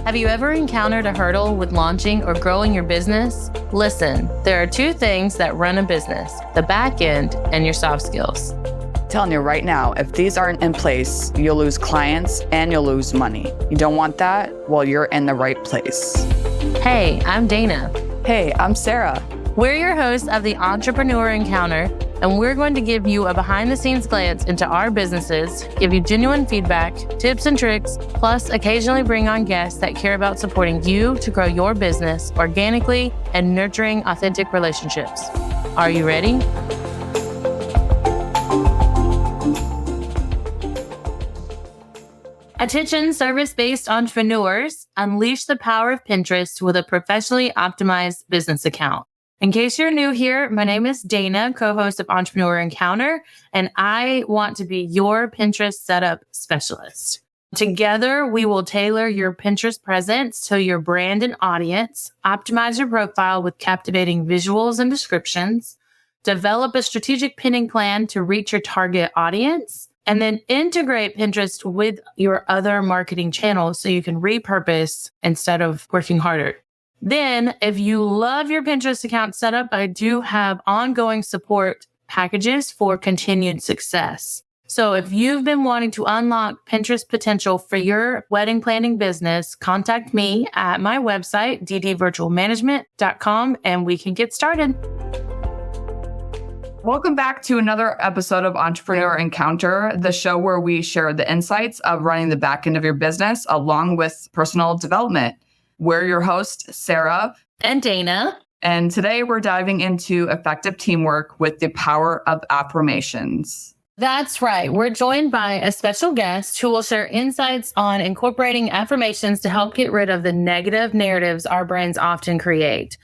Have you ever encountered a hurdle with launching or growing your business? Listen, there are two things that run a business, the back end and your soft skills. Telling you right now, if these aren't in place, you'll lose clients and you'll lose money. You don't want that? Well, you're in the right place. Hey, I'm Dana. Hey, I'm Sara. We're your hosts of the Entrepreneur Encounter, and we're going to give you a behind-the-scenes glance into our businesses, give you genuine feedback, tips and tricks, plus occasionally bring on guests that care about supporting you to grow your business organically and nurturing authentic relationships. Are you ready? Attention service-based entrepreneurs, unleash the power of Pinterest with a professionally optimized business account. In case you're new here, my name is Dana, co-host of Entrepreneur Encounter, and I want to be your Pinterest setup specialist. Together, we will tailor your Pinterest presence to your brand and audience, optimize your profile with captivating visuals and descriptions, develop a strategic pinning plan to reach your target audience, and then integrate Pinterest with your other marketing channels so you can repurpose instead of working harder. Then, if you love your Pinterest account setup, I do have ongoing support packages for continued success. So if you've been wanting to unlock Pinterest potential for your wedding planning business, contact me at my website, ddvirtualmanagement.com, and we can get started. Welcome back to another episode of Entrepreneur Encounter, the show where we share the insights of running the back end of your business along with personal development. We're your hosts, Sara and Dana. And today we're diving into effective teamwork with the power of affirmations. That's right. We're joined by a special guest who will share insights on incorporating affirmations to help get rid of the negative narratives our brains often create.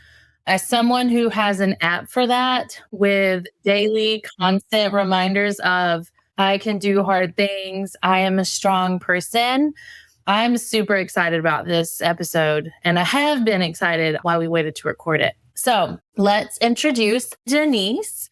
As someone who has an app for that with daily constant reminders of, I can do hard things, I am a strong person, I'm super excited about this episode, and I have been excited while we waited to record it. So let's introduce Denise.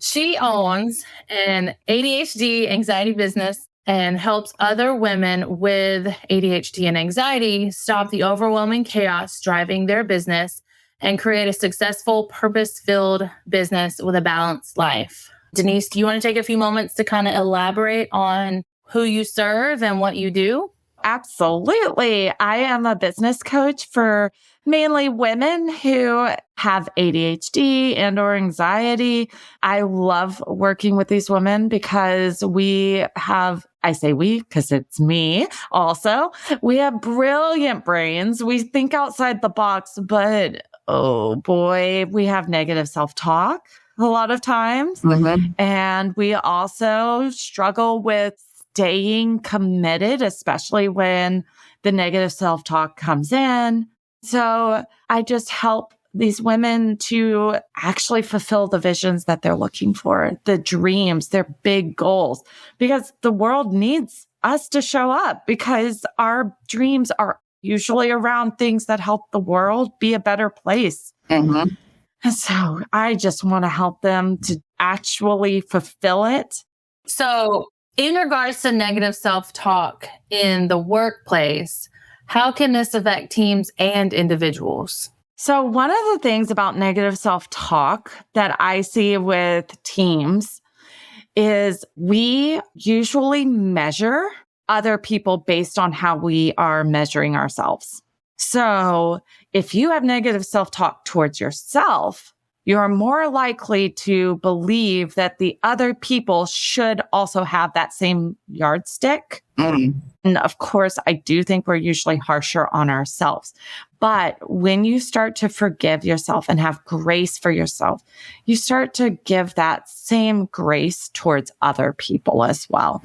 She owns an ADHD anxiety business and helps other women with ADHD and anxiety stop the overwhelming chaos driving their business and create a successful, purpose-filled business with a balanced life. Denise, do you want to take a few moments to kind of elaborate on who you serve and what you do? Absolutely. I am a business coach for mainly women who have ADHD and or anxiety. I love working with these women because we have, I say we because it's me also, we have brilliant brains. We think outside the box, but oh boy, we have negative self-talk a lot of times. Mm-hmm. And we also struggle with staying committed, especially when the negative self-talk comes in. So I just help these women to actually fulfill the visions that they're looking for, the dreams, their big goals, because the world needs us to show up because our dreams are usually around things that help the world be a better place. Mm-hmm. And so I just want to help them to actually fulfill it. So in regards to negative self-talk in the workplace, how can this affect teams and individuals? So one of the things about negative self-talk that I see with teams is we usually measure other people based on how we are measuring ourselves. So if you have negative self-talk towards yourself, you're more likely to believe that the other people should also have that same yardstick. Mm. And of course, I do think we're usually harsher on ourselves. But when you start to forgive yourself and have grace for yourself, you start to give that same grace towards other people as well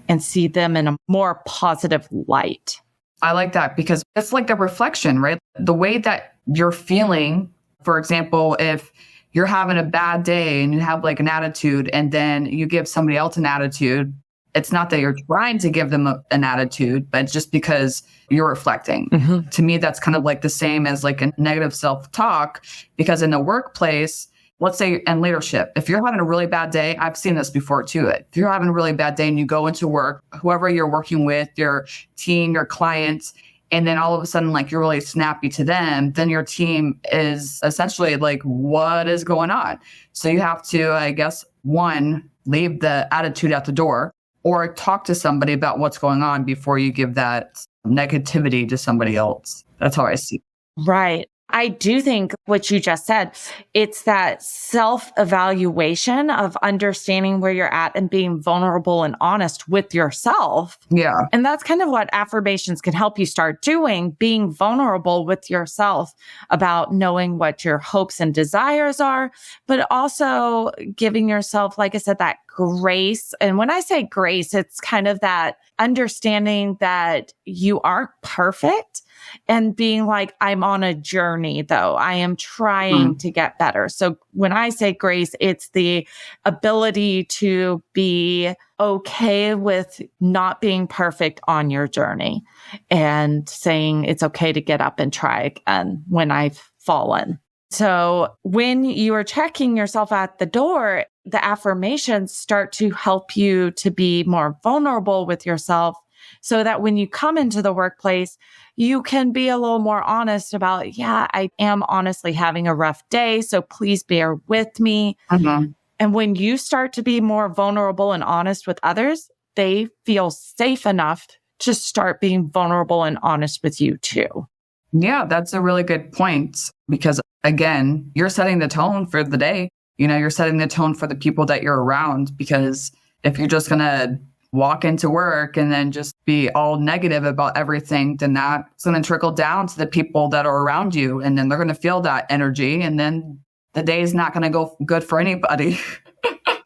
and see them in a more positive light. I like that because it's like a reflection, right? The way that you're feeling, for example, if you're having a bad day and you have like an attitude and then you give somebody else an attitude, it's not that you're trying to give them an attitude, but it's just because you're reflecting. Mm-hmm. To me, that's kind of like the same as like a negative self-talk, because in the workplace, let's say in leadership, if you're having a really bad day, I've seen this before too. If you're having a really bad day and you go into work, whoever you're working with, your team, your clients, and then all of a sudden, like, you're really snappy to them, then your team is essentially like, what is going on? So you have to, I guess, one, leave the attitude at the door, or talk to somebody about what's going on before you give that negativity to somebody else. That's how I see it. Right. I do think what you just said, it's that self-evaluation of understanding where you're at and being vulnerable and honest with yourself. Yeah. And that's kind of what affirmations can help you start doing, being vulnerable with yourself about knowing what your hopes and desires are, but also giving yourself, like I said, that grace. And when I say grace, it's kind of that understanding that you aren't perfect and being like, I'm on a journey though. I am trying to get better. So when I say grace, it's the ability to be okay with not being perfect on your journey and saying it's okay to get up and try again when I've fallen. So when you are checking yourself at the door, the affirmations start to help you to be more vulnerable with yourself so that when you come into the workplace, you can be a little more honest about, yeah, I am honestly having a rough day, so please bear with me. Mm-hmm. And when you start to be more vulnerable and honest with others, they feel safe enough to start being vulnerable and honest with you too. Yeah, that's a really good point because, again, you're setting the tone for the day. You're setting the tone for the people that you're around, because if you're just going to walk into work and then just be all negative about everything, then that's going to trickle down to the people that are around you. And then they're going to feel that energy. And then the day is not going to go good for anybody.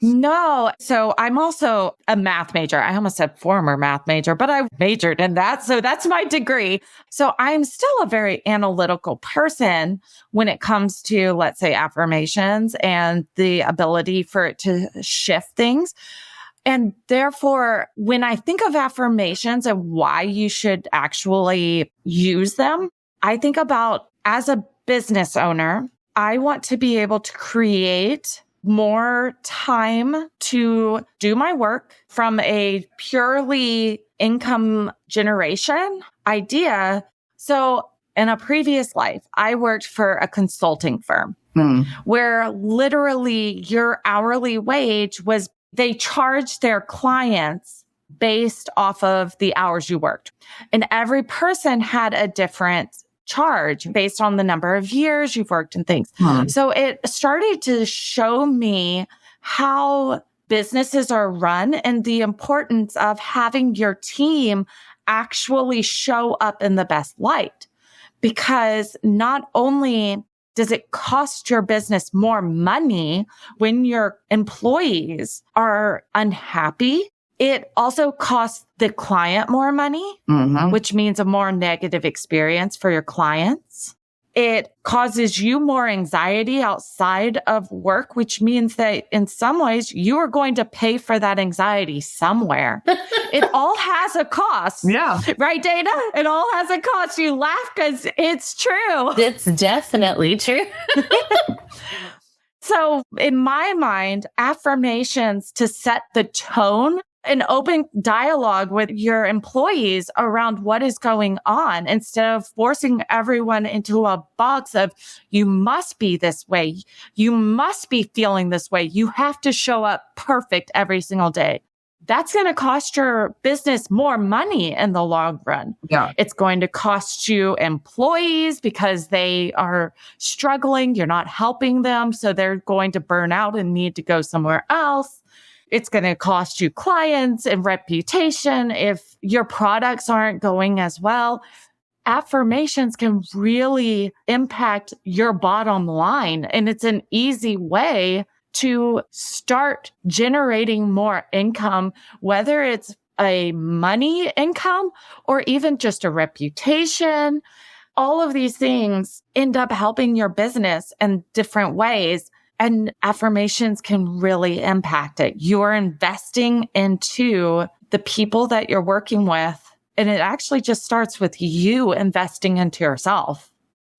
No. So I'm also a math major. I almost said former math major, but I majored in that. So that's my degree. So I'm still a very analytical person when it comes to, let's say, affirmations and the ability for it to shift things. And therefore, when I think of affirmations and why you should actually use them, I think about, as a business owner, I want to be able to create more time to do my work from a purely income generation idea. So in a previous life, I worked for a consulting firm where literally your hourly wage was, they charged their clients based off of the hours you worked. And every person had a different charge based on the number of years you've worked and things. So it started to show me how businesses are run and the importance of having your team actually show up in the best light. Because not only does it cost your business more money when your employees are unhappy, it also costs the client more money, which means a more negative experience for your clients. It causes you more anxiety outside of work, which means that in some ways you are going to pay for that anxiety somewhere. It all has a cost. Yeah. Right, Dana? It all has a cost. You laugh because it's true. It's definitely true. So in my mind, affirmations to set the tone, an open dialogue with your employees around what is going on instead of forcing everyone into a box of, you must be this way. You must be feeling this way. You have to show up perfect every single day. That's going to cost your business more money in the long run. Yeah. It's going to cost you employees because they are struggling. You're not helping them. So they're going to burn out and need to go somewhere else. It's going to cost you clients and reputation if your products aren't going as well. Affirmations can really impact your bottom line. And it's an easy way to start generating more income, whether it's a money income or even just a reputation. All of these things end up helping your business in different ways. And affirmations can really impact it. You're investing into the people that you're working with. And it actually just starts with you investing into yourself.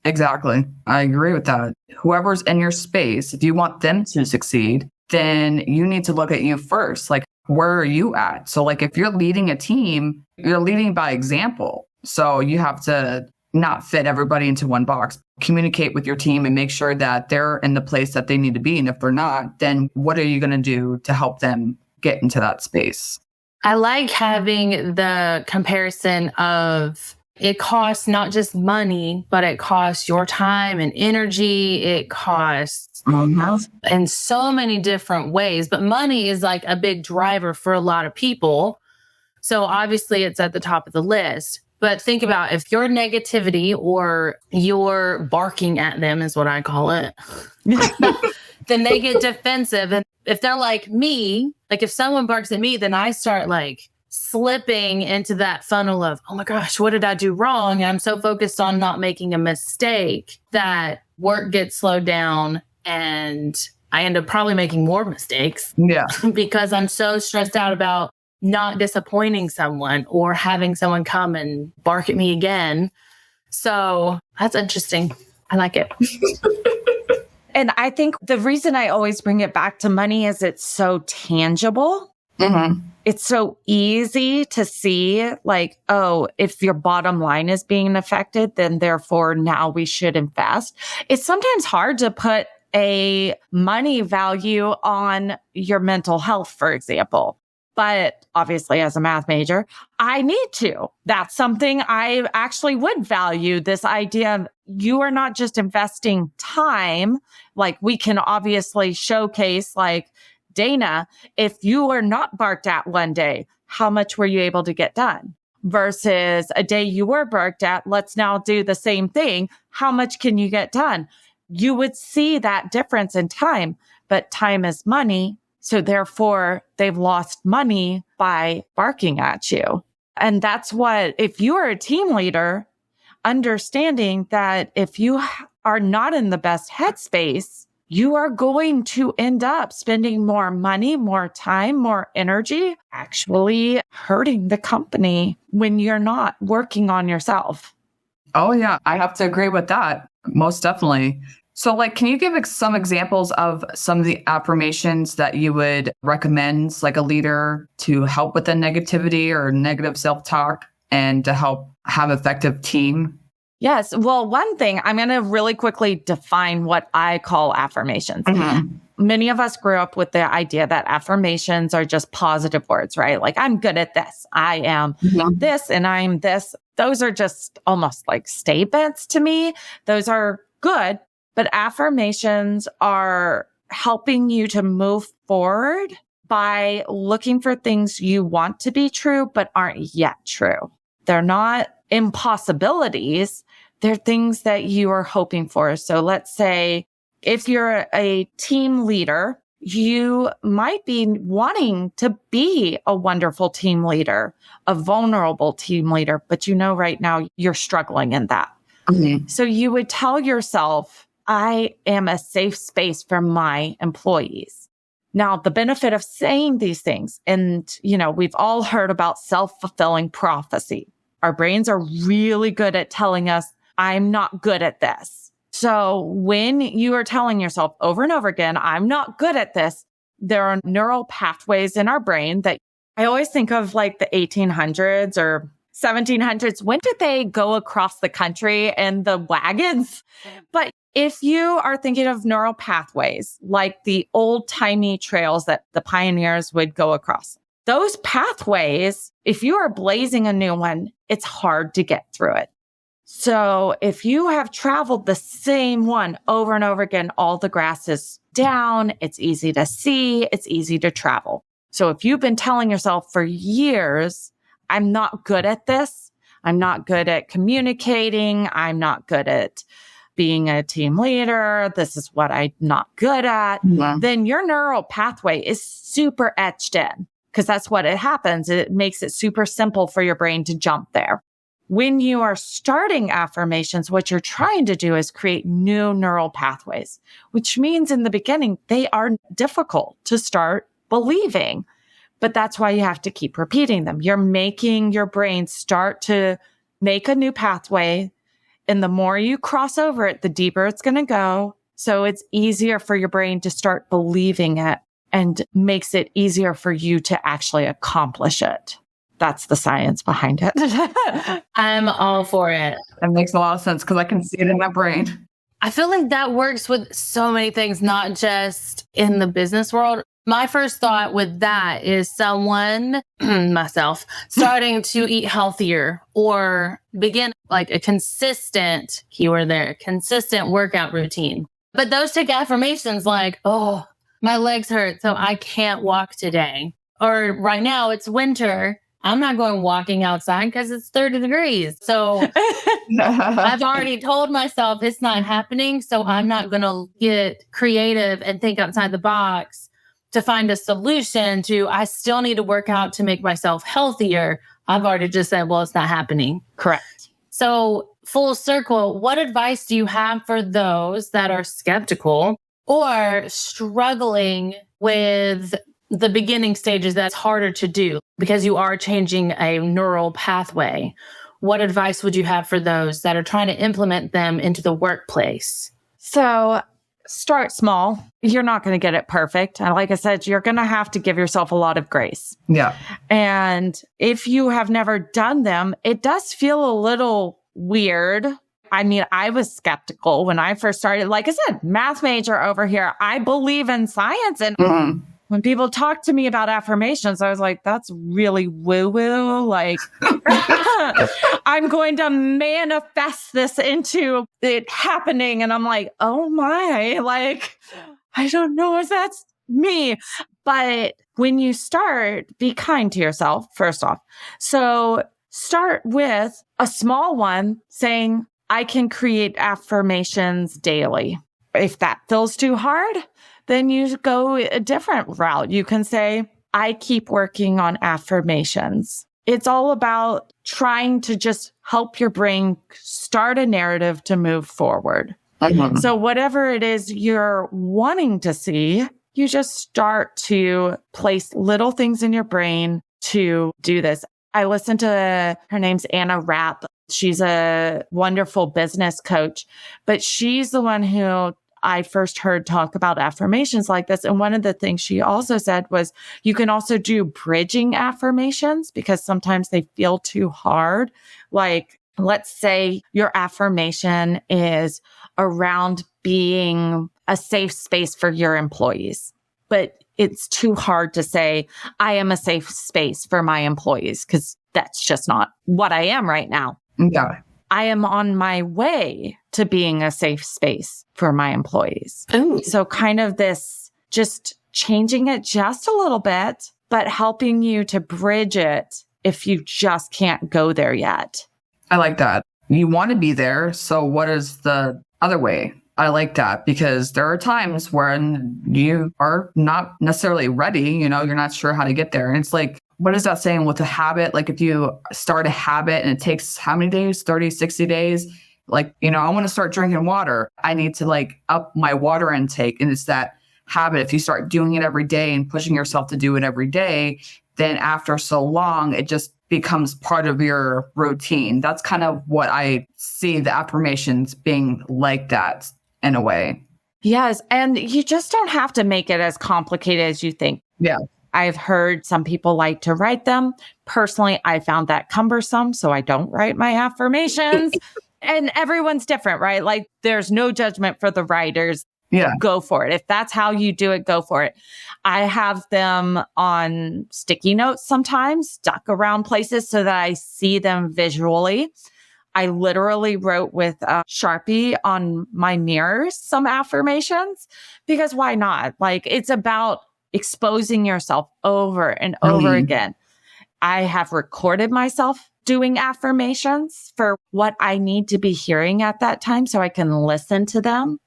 Exactly. I agree with that. Whoever's in your space, if you want them to succeed, then you need to look at you first. Like, where are you at? So like, if you're leading a team, you're leading by example. So you have to not fit everybody into one box. Communicate with your team and make sure that they're in the place that they need to be. And if they're not, then what are you going to do to help them get into that space? I like having the comparison of it costs not just money, but it costs your time and energy. It costs in so many different ways. But money is like a big driver for a lot of people. So obviously it's at the top of the list. But think about if your negativity or your barking at them is what I call it, then they get defensive. And if they're like me, like if someone barks at me, then I start like slipping into that funnel of, oh my gosh, what did I do wrong? And I'm so focused on not making a mistake that work gets slowed down and I end up probably making more mistakes. Yeah. Because I'm so stressed out about not disappointing someone or having someone come and bark at me again. So that's interesting. I like it. And I think the reason I always bring it back to money is it's so tangible. Mm-hmm. It's so easy to see like, oh, if your bottom line is being affected, then therefore now we should invest. It's sometimes hard to put a money value on your mental health, for example. But obviously, as a math major, I need to. That's something I actually would value, this idea of you are not just investing time. Like we can obviously showcase like, Dana, if you were not barked at one day, how much were you able to get done? Versus a day you were barked at, let's now do the same thing. How much can you get done? You would see that difference in time, but time is money. So therefore, they've lost money by barking at you. And that's what, if you are a team leader, understanding that if you are not in the best headspace, you are going to end up spending more money, more time, more energy, actually hurting the company when you're not working on yourself. Oh, yeah. I have to agree with that. Most definitely. So like, can you give some examples of some of the affirmations that you would recommend, like a leader, to help with the negativity or negative self-talk and to help have effective team? Yes. Well, one thing, I'm going to really quickly define what I call affirmations. Mm-hmm. Many of us grew up with the idea that affirmations are just positive words, right? Like, I'm good at this. I am this and I'm this. Those are just almost like statements to me. Those are good. But affirmations are helping you to move forward by looking for things you want to be true, but aren't yet true. They're not impossibilities. They're things that you are hoping for. So let's say if you're a team leader, you might be wanting to be a wonderful team leader, a vulnerable team leader, but you know right now you're struggling in that. Mm-hmm. So you would tell yourself, I am a safe space for my employees. Now, the benefit of saying these things, and, you know, we've all heard about self-fulfilling prophecy. Our brains are really good at telling us, I'm not good at this. So when you are telling yourself over and over again, I'm not good at this, there are neural pathways in our brain that I always think of like the 1800s or 1700s. When did they go across the country and the wagons? But if you are thinking of neural pathways, like the old-timey trails that the pioneers would go across, those pathways, if you are blazing a new one, it's hard to get through it. So if you have traveled the same one over and over again, all the grass is down, it's easy to see, it's easy to travel. So if you've been telling yourself for years, I'm not good at this, I'm not good at communicating, I'm not good at being a team leader, this is what I'm not good at, then your neural pathway is super etched in because that's what it happens. It makes it super simple for your brain to jump there. When you are starting affirmations, what you're trying to do is create new neural pathways, which means in the beginning, they are difficult to start believing. But that's why you have to keep repeating them. You're making your brain start to make a new pathway. And the more you cross over it, the deeper it's going to go. So it's easier for your brain to start believing it and makes it easier for you to actually accomplish it. That's the science behind it. I'm all for it. That makes a lot of sense because I can see it in my brain. I feel like that works with so many things, not just in the business world. My first thought with that is someone, myself, starting to eat healthier or begin like a consistent, keyword there, consistent workout routine. But those take affirmations like, oh, my legs hurt, so I can't walk today. Or right now it's winter. I'm not going walking outside because it's 30 degrees. So I've already told myself it's not happening. So I'm not going to get creative and think outside the box to find a solution to, I still need to work out to make myself healthier. I've already just said, well, it's not happening. Correct. So full circle, what advice do you have for those that are skeptical or struggling with the beginning stages that's harder to do because you are changing a neural pathway? What advice would you have for those that are trying to implement them into the workplace? So start small. You're not going to get it perfect. And like I said, you're going to have to give yourself a lot of grace. Yeah. And if you have never done them, it does feel a little weird. I mean, I was skeptical when I first started. Like I said, math major over here. I believe in science. And when people talk to me about affirmations, I was like, that's really woo-woo. Like, I'm going to manifest this into it happening. And I'm like, oh my, like, I don't know if that's me. But when you start, be kind to yourself, first off. So start with a small one saying, I can create affirmations daily. If that feels too hard, then you go a different route. You can say, I keep working on affirmations. It's all about trying to just help your brain start a narrative to move forward. So whatever it is you're wanting to see, you just start to place little things in your brain to do this. I listened to, her name's Anna Rapp. She's a wonderful business coach, but she's the one who I first heard talk about affirmations like this. And one of the things she also said was you can also do bridging affirmations because sometimes they feel too hard. Like, let's say your affirmation is around being a safe space for your employees, but it's too hard to say, I am a safe space for my employees, because that's just not what I am right now. Yeah. I am on my way to being a safe space for my employees. Ooh. So kind of this, just changing it just a little bit, but helping you to bridge it if you just can't go there yet. I like that. You want to be there. So what is the other way? I like that because there are times when you are not necessarily ready. You know, you're not sure how to get there. And it's like, what is that saying with a habit? Like if you start a habit and it takes how many days? 30, 60 days? Like, you know, I want to start drinking water. I need to like up my water intake. And it's that habit. If you start doing it every day and pushing yourself to do it every day, then after so long, it just becomes part of your routine. That's kind of what I see the affirmations being like that in a way. Yes. And you just don't have to make it as complicated as you think. Yeah. I've heard some people like to write them. Personally, I found that cumbersome, so I don't write my affirmations. And everyone's different, right? Like there's no judgment for the writers. Yeah. Go for it. If that's how you do it, go for it. I have them on sticky notes sometimes, stuck around places so that I see them visually. I literally wrote with a Sharpie on my mirrors some affirmations because why not? Like it's about exposing yourself over and over again. I have recorded myself doing affirmations for what I need to be hearing at that time so I can listen to them.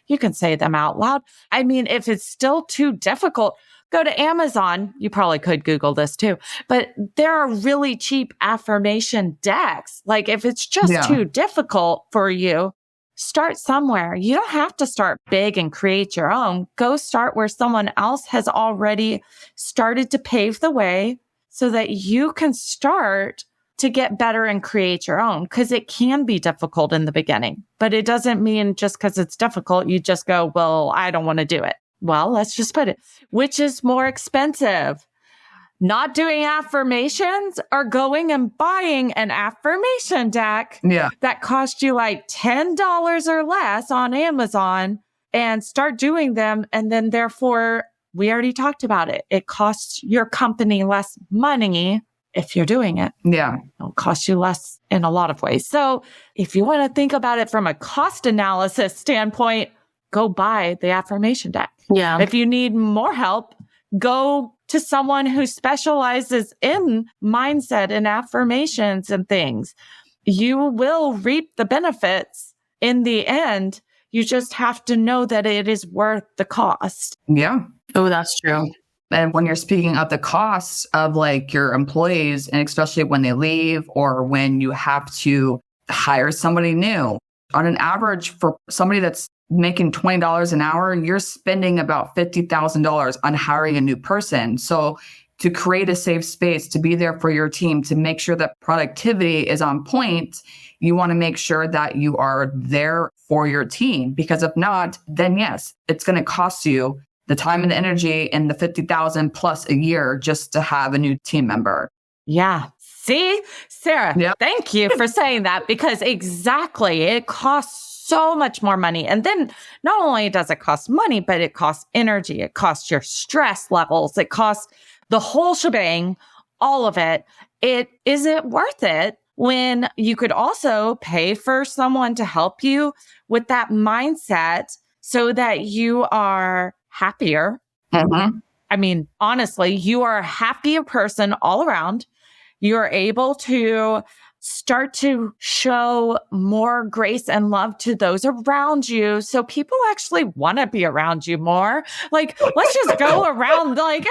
You can say them out loud. I mean, if it's still too difficult, go to Amazon. You probably could Google this too, but there are really cheap affirmation decks. Like if it's just too difficult for you, start somewhere. You don't have to start big and create your own. Go start where someone else has already started to pave the way so that you can start to get better and create your own, because it can be difficult in the beginning. But it doesn't mean just because it's difficult, you just go, well, I don't want to do it. Well, let's just put it, which is more expensive? not doing affirmations are going and buying an affirmation deck that cost you like $10 or less on Amazon and start doing them. And then therefore, we already talked about it. It costs your company less money if you're doing it. Yeah. It'll cost you less in a lot of ways. So if you want to think about it from a cost analysis standpoint, go buy the affirmation deck. Yeah. If you need more help, go to someone who specializes in mindset and affirmations and things. You will reap the benefits in the end. You just have to know that it is worth the cost. Yeah. Oh, that's true. And when you're speaking of the costs of like your employees, and especially when they leave or when you have to hire somebody new, on an average for somebody that's making $20 an hour, you're spending about $50,000 on hiring a new person. So to create a safe space, to be there for your team, to make sure that productivity is on point, you want to make sure that you are there for your team. Because if not, then yes, it's going to cost you the time and the energy and the $50,000 plus a year just to have a new team member. Yeah. See, Sara, thank you for saying that, because exactly, it costs so much more money. And then not only does it cost money, but it costs energy. It costs your stress levels. It costs the whole shebang, all of it. Is it worth it when you could also pay for someone to help you with that mindset so that you are happier? Mm-hmm. I mean, honestly, you are a happier person all around. You're able to start to show more grace and love to those around you. So people actually want to be around you more. Like, let's just go around. Like,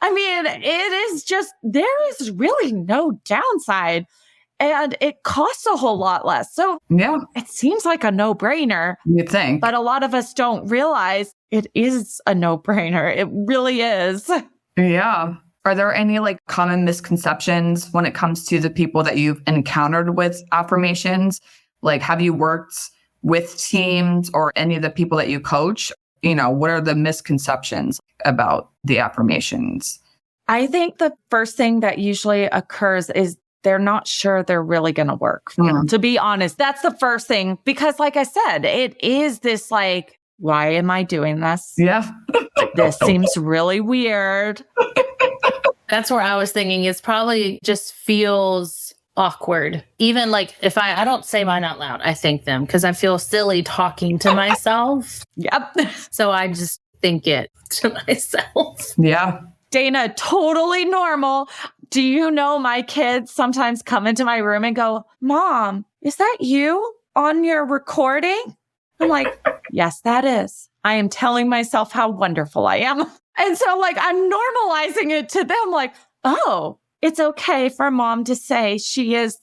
I mean, it is just, there is really no downside, and it costs a whole lot less. So it seems like a no-brainer. You think. But a lot of us don't realize it is a no-brainer. It really is. Yeah. Are there any like common misconceptions when it comes to the people that you've encountered with affirmations? Like, have you worked with teams or any of the people that you coach? You know, what are the misconceptions about the affirmations? I think the first thing that usually occurs is they're not sure they're really going to work. To be honest, that's the first thing. Because like I said, it is this like, why am I doing this? Yeah. This seems really weird. That's where I was thinking. It's probably just feels awkward. Even like if I don't say mine out loud, I think them because I feel silly talking to myself. Yep. So I just think it to myself. Yeah. Dana, totally normal. Do you know my kids sometimes come into my room and go, Mom, is that you on your recording? I'm like, yes, that is. I am telling myself how wonderful I am. And so like, I'm normalizing it to them like, oh, it's okay for Mom to say she is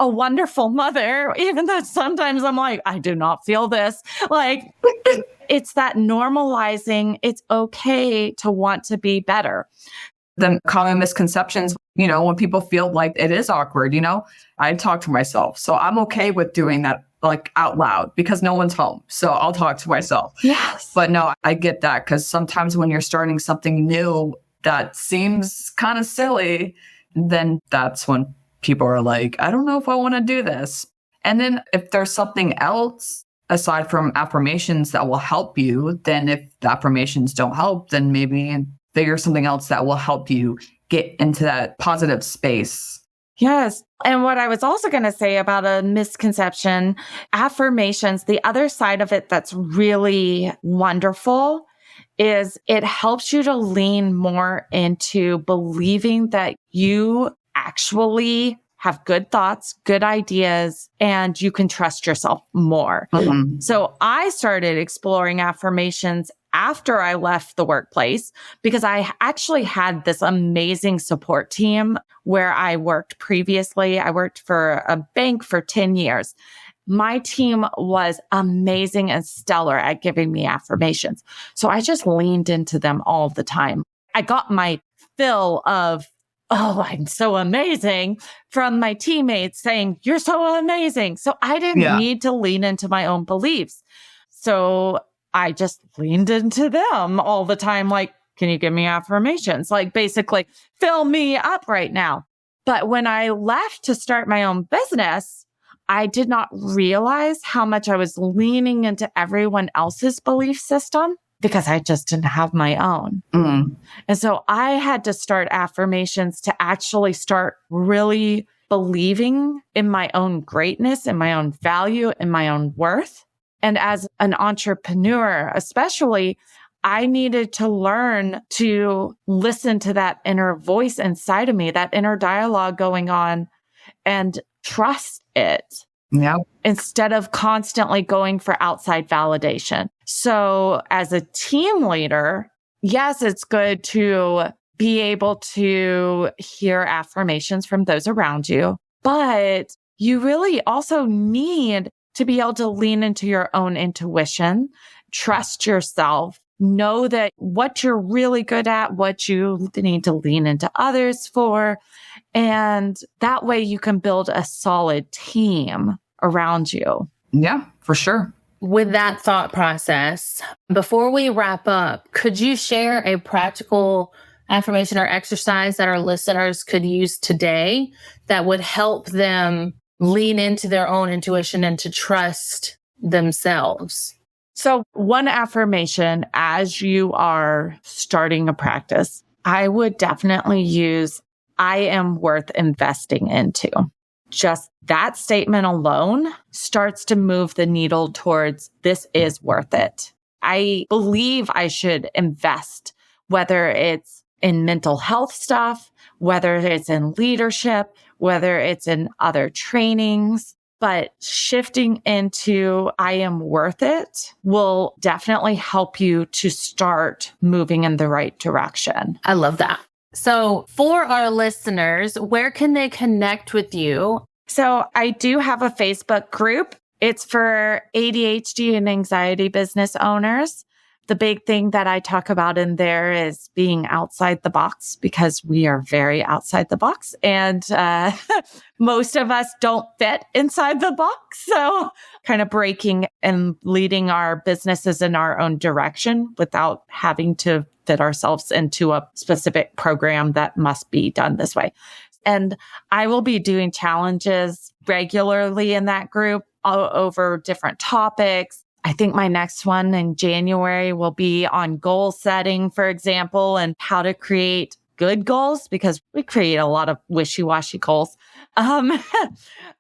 a wonderful mother, even though sometimes I'm like, I do not feel this. Like, it's that normalizing. It's okay to want to be better. The common misconceptions, you know, when people feel like it is awkward, you know, I talk to myself. So I'm okay with doing that like out loud because no one's home. So I'll talk to myself. Yes. But no, I get that because sometimes when you're starting something new that seems kind of silly, then that's when people are like, I don't know if I want to do this. And then if there's something else aside from affirmations that will help you, then if the affirmations don't help, then maybe figure something else that will help you get into that positive space. Yes. And what I was also going to say about a misconception, affirmations, the other side of it that's really wonderful is it helps you to lean more into believing that you actually have good thoughts, good ideas, and you can trust yourself more. Mm-hmm. So I started exploring affirmations after I left the workplace because I actually had this amazing support team where I worked previously. I worked for a bank for 10 years. My team was amazing and stellar at giving me affirmations. So I just leaned into them all the time. I got my fill of, oh, I'm so amazing from my teammates saying, you're so amazing. So I didn't need to lean into my own beliefs. So I just leaned into them all the time. Like, Can you give me affirmations? Like basically fill me up right now. But when I left to start my own business, I did not realize how much I was leaning into everyone else's belief system because I just didn't have my own. And so I had to start affirmations to actually start really believing in my own greatness, in my own value, in my own worth. And as an entrepreneur, especially, I needed to learn to listen to that inner voice inside of me, that inner dialogue going on, and trust it. Yeah. Instead of constantly going for outside validation. So as a team leader, yes, it's good to be able to hear affirmations from those around you, but you really also need to be able to lean into your own intuition, trust yourself, know that what you're really good at, what you need to lean into others for. And that way you can build a solid team around you. Yeah, for sure. With that thought process, before we wrap up, could you share a practical affirmation or exercise that our listeners could use today that would help them lean into their own intuition and to trust themselves? So one affirmation as you are starting a practice, I would definitely use, I am worth investing into. Just that statement alone starts to move the needle towards this is worth it. I believe I should invest, whether it's in mental health stuff, whether it's in leadership, whether it's in other trainings. But shifting into I am worth it will definitely help you to start moving in the right direction. I love that. So for our listeners, where can they connect with you? So I do have a Facebook group. It's for ADHD and anxiety business owners. The big thing that I talk about in there is being outside the box because we are very outside the box and most of us don't fit inside the box. So kind of breaking and leading our businesses in our own direction without having to fit ourselves into a specific program that must be done this way. And I will be doing challenges regularly in that group over different topics. I think my next one in January will be on goal setting, for example, and how to create good goals because we create a lot of wishy-washy goals.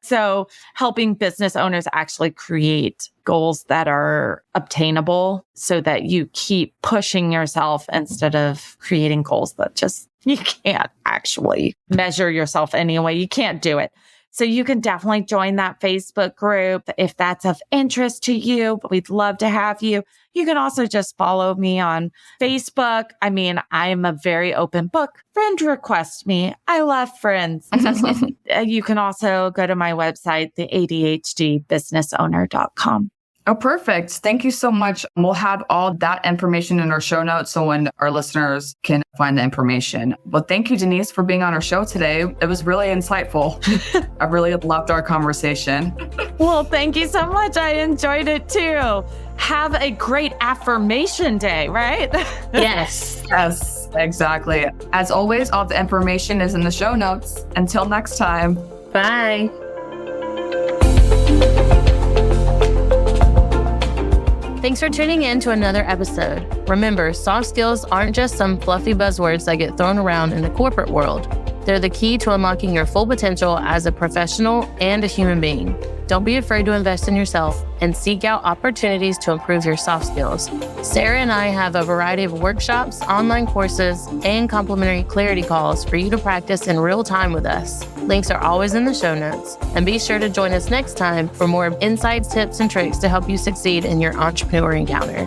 So helping business owners actually create goals that are obtainable so that you keep pushing yourself instead of creating goals that just you can't actually measure yourself anyway. You can't do it. So you can definitely join that Facebook group if that's of interest to you, but we'd love to have you. You can also just follow me on Facebook. I mean, I am a very open book. Friend request me. I love friends. You can also go to my website, the ADHDbusinessowner.com. Oh, perfect. Thank you so much. We'll have all that information in our show notes so when our listeners can find the information. Well, thank you, Denise, for being on our show today. It was really insightful. I really loved our conversation. Well, thank you so much. I enjoyed it too. Have a great affirmation day, right? Yes. Yes, exactly. As always, all the information is in the show notes. Until next time. Bye. Thanks for tuning in to another episode. Remember, soft skills aren't just some fluffy buzzwords that get thrown around in the corporate world. They're the key to unlocking your full potential as a professional and a human being. Don't be afraid to invest in yourself and seek out opportunities to improve your soft skills. Sara and I have a variety of workshops, online courses, and complimentary clarity calls for you to practice in real time with us. Links are always in the show notes. And be sure to join us next time for more insights, tips, and tricks to help you succeed in your entrepreneur encounter.